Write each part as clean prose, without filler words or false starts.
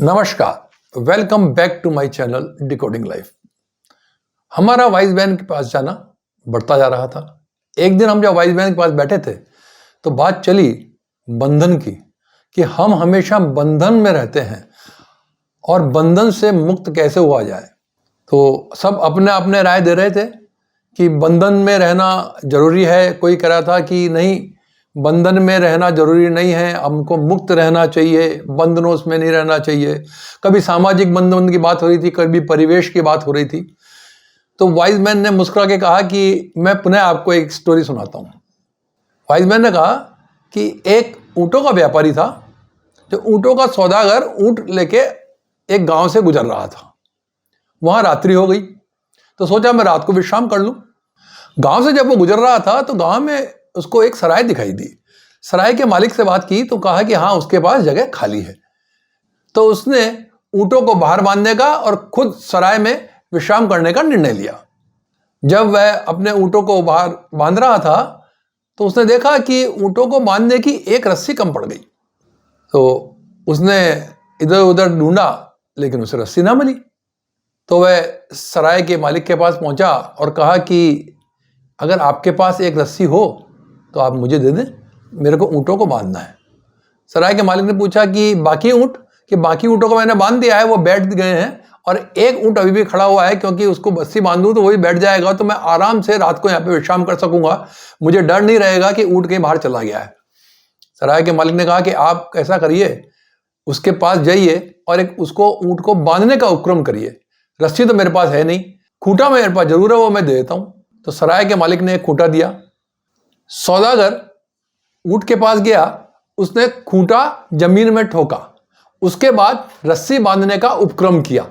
नमस्कार, welcome back to my channel decoding life. हमारा wise man के पास जाना बढ़ता जा रहा था। एक दिन हम जब वाइज मैन के पास बैठे थे तो बात चली बंधन की कि हम हमेशा बंधन में रहते हैं और बंधन से मुक्त कैसे हुआ जाए। तो सब अपने अपने राय दे रहे थे कि बंधन में रहना जरूरी है। कोई कह रहा था कि नहीं, बंधन में रहना जरूरी नहीं है, हमको मुक्त रहना चाहिए, बंधनों में नहीं रहना चाहिए। कभी सामाजिक बंधन की बात हो रही थी, कभी परिवेश की बात हो रही थी। तो वाइज मैन ने मुस्कुरा के कहा कि मैं पुनः आपको एक स्टोरी सुनाता हूँ। वाइज मैन ने कहा कि एक ऊँटों का व्यापारी था जो ऊँटों का सौदागर ऊँट लेके एक गांव से गुजर रहा था। वहाँ रात्रि हो गई तो सोचा मैं रात को विश्राम कर लूँ। गांव से जब वो गुजर रहा था तो गांव में उसको एक सराय दिखाई दी। सराय के मालिक से बात की तो कहा कि हाँ, उसके पास जगह खाली है। तो उसने ऊँटों को बाहर बांधने का और खुद सराय में विश्राम करने का निर्णय लिया। जब वह अपने ऊँटों को बाहर बांध रहा था तो उसने देखा कि ऊँटों को बांधने की एक रस्सी कम पड़ गई। तो उसने इधर उधर ढूंढा लेकिन उसे रस्सी ना मिली। तो वह सराय के मालिक के पास पहुंचा और कहा कि अगर आपके पास एक रस्सी हो तो आप मुझे दे दें, मेरे को ऊँटों को बांधना है। सराय के मालिक ने पूछा कि बाकी ऊँट? कि बाकी ऊँटों को मैंने बांध दिया है, वो बैठ गए हैं और एक ऊँट अभी भी खड़ा हुआ है, क्योंकि उसको रस्सी बांधूं तो वो भी बैठ जाएगा, तो मैं आराम से रात को यहाँ पे विश्राम कर सकूंगा, मुझे डर नहीं रहेगा कि ऊँट कहीं बाहर चला गया है। सराय के मालिक ने कहा कि आप ऐसा करिए, उसके पास जाइए और एक उसको ऊँट को बांधने का उपक्रम करिए। रस्सी तो मेरे पास है नहीं, खूंटा मेरे पास जरूर है, वो मैं दे देता हूँ। तो सराय के मालिक ने एक खूंटा दिया। सौदागर ऊँट के पास गया, उसने खूंटा जमीन में ठोका, उसके बाद रस्सी बांधने का उपक्रम किया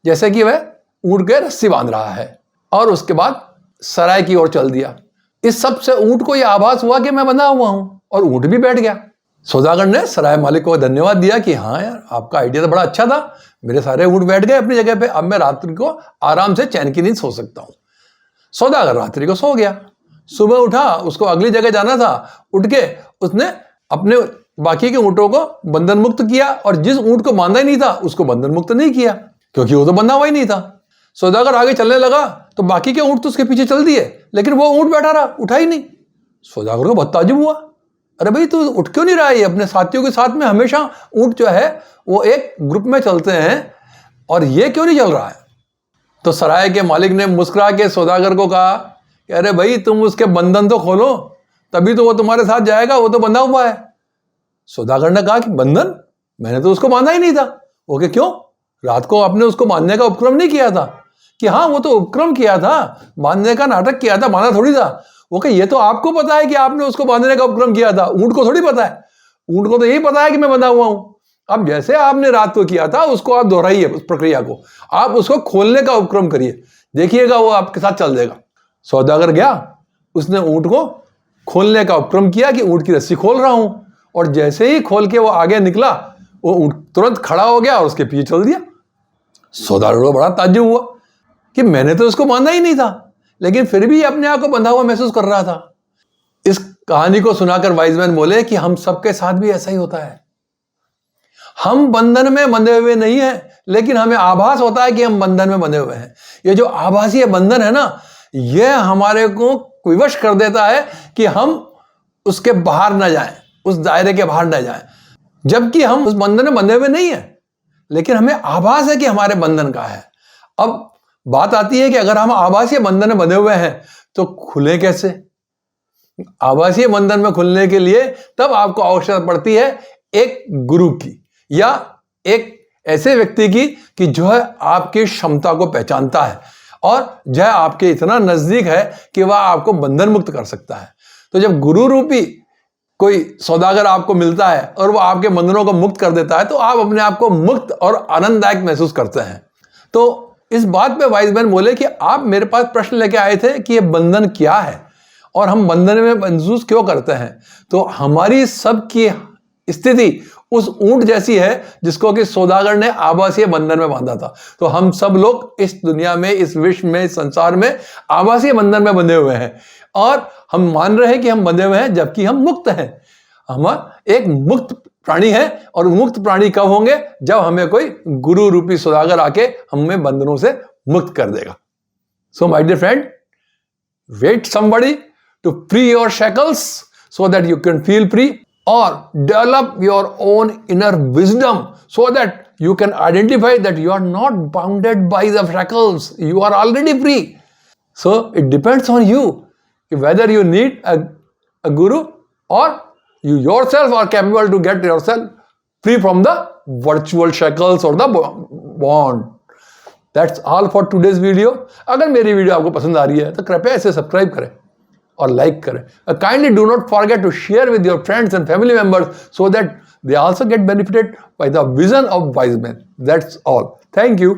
जैसे कि वह ऊँट के रस्सी बांध रहा है, और उसके बाद सराय की ओर चल दिया। इस सब से ऊँट को यह आभास हुआ कि मैं बंधा हुआ हूं, और ऊँट भी बैठ गया। सौदागर ने सराय मालिक को धन्यवाद दिया कि हाँ यार, आपका आइडिया तो बड़ा अच्छा था, मेरे सारे ऊँट बैठ गए अपनी जगह पे, अब मैं रात्रि को आराम से चैन की नींद सो सकता हूँ। सौदागर रात्रि को सो गया। सुबह उठा, उसको अगली जगह जाना था। उठ के उसने अपने बाकी के ऊँटों को बंधन मुक्त किया, और जिस ऊँट को बांधा ही नहीं था उसको बंधन मुक्त नहीं किया, क्योंकि वो तो बंधा हुआ ही नहीं था। सौदागर आगे चलने लगा तो बाकी के ऊँट तो उसके पीछे चल दिए, लेकिन वो ऊँट बैठा रहा, उठा ही नहीं। सौदागर को बहुत ताज्जुब हुआ, अरे भाई तू उठ क्यों नहीं रहा है? अपने साथियों के साथ में हमेशा ऊँट जो है वो एक ग्रुप में चलते हैं, और ये क्यों नहीं चल रहा है? तो सराय के मालिक ने मुस्कुरा के सौदागर को कहा कि अरे भाई, तुम उसके बंधन तो खोलो, तभी तो वो तुम्हारे साथ जाएगा, वो तो बंधा हुआ है। सौदागर ने कहा कि बंधन? मैंने तो उसको बांधा ही नहीं था। वो कि क्यों, रात को आपने उसको बांधने का उपक्रम नहीं किया था? कि हाँ, वो तो उपक्रम किया था, बांधने का नाटक किया था, बांधा थोड़ी था। वो कि ये तो आपको पता है कि आपने उसको बांधने का उपक्रम किया था, ऊँट को थोड़ी पता है। ऊँट को तो यही पता है कि मैं बंधा हुआ हूं। अब जैसे आपने रात को किया था उसको आप दोहराइए, उस प्रक्रिया को आप उसको खोलने का उपक्रम करिए, देखिएगा वो आपके साथ चल देगा। सौदागर गया, उसने ऊँट को खोलने का उपक्रम किया कि ऊँट की रस्सी खोल रहा हूं, और जैसे ही खोल के वो आगे निकला, वो ऊँट तुरंत खड़ा हो गया और उसके पीछे चल दिया। सौदागर को बड़ा ताज्जुब हुआ कि मैंने तो उसको बांधा ही नहीं था, लेकिन फिर भी अपने आप को बंधा हुआ महसूस कर रहा था। इस कहानी को सुनाकर वाइज मैन बोले कि हम सबके साथ भी ऐसा ही होता है। हम बंधन में बंधे हुए नहीं हैं, लेकिन हमें आभास होता है कि हम बंधन में बंधे हुए हैं। ये जो आभासी बंधन है ना, यह हमारे को विवश कर देता है कि हम उसके बाहर न जाएं, उस दायरे के बाहर न जाएं, जबकि हम उस बंधन में बंधे हुए नहीं हैं, लेकिन हमें आभास है कि हमारे बंधन का है। अब बात आती है कि अगर हम आभासी बंधन में बंधे हुए हैं तो खुले कैसे? आभासी बंधन में खुलने के लिए तब आपको आवश्यकता पड़ती है एक गुरु की, या एक ऐसे व्यक्ति की कि जो है आपकी क्षमता को पहचानता है और जो है आपके इतना नजदीक है कि वह आपको बंधन मुक्त कर सकता है। तो जब गुरु रूपी कोई सौदागर आपको मिलता है और वो आपके बंधनों को मुक्त कर देता है, तो आप अपने आप को मुक्त और आनंददायक महसूस करते हैं। तो इस बात पे वाइज मैन बोले कि आप मेरे पास प्रश्न लेके आए थे कि ये बंधन क्या है और हम बंधन में महसूस क्यों करते हैं। तो हमारी सबकी स्थिति उस ऊंट जैसी है जिसको कि सौदागर ने आभासीय बंधन में बांधा था। तो हम सब लोग इस दुनिया में, इस विश्व में, इस संसार में आभासीय बंधन में बंधे हुए हैं, और हम मान रहे हैं कि हम बंधे हुए हैं जबकि हम मुक्त हैं। हम एक मुक्त प्राणी हैं और मुक्त प्राणी कब होंगे? जब हमें कोई गुरु रूपी सौदागर आके हमें बंधनों से मुक्त कर देगा। So my dear friend, wait somebody to free your shackles so that you can feel free, or develop your own inner wisdom so that you can identify that you are not bounded by the shackles, you are already free. So it depends on you whether you need a guru or you yourself are capable to get yourself free from the virtual shackles or the bond. That's all for today's video. अगर मेरी video आपको पसंद आ रही है तो कृपया इसे subscribe करें और लाइक करें. Kindly do not forget to share with your friends and family members so that they also get benefited by the vision of wise men. That's all. Thank you.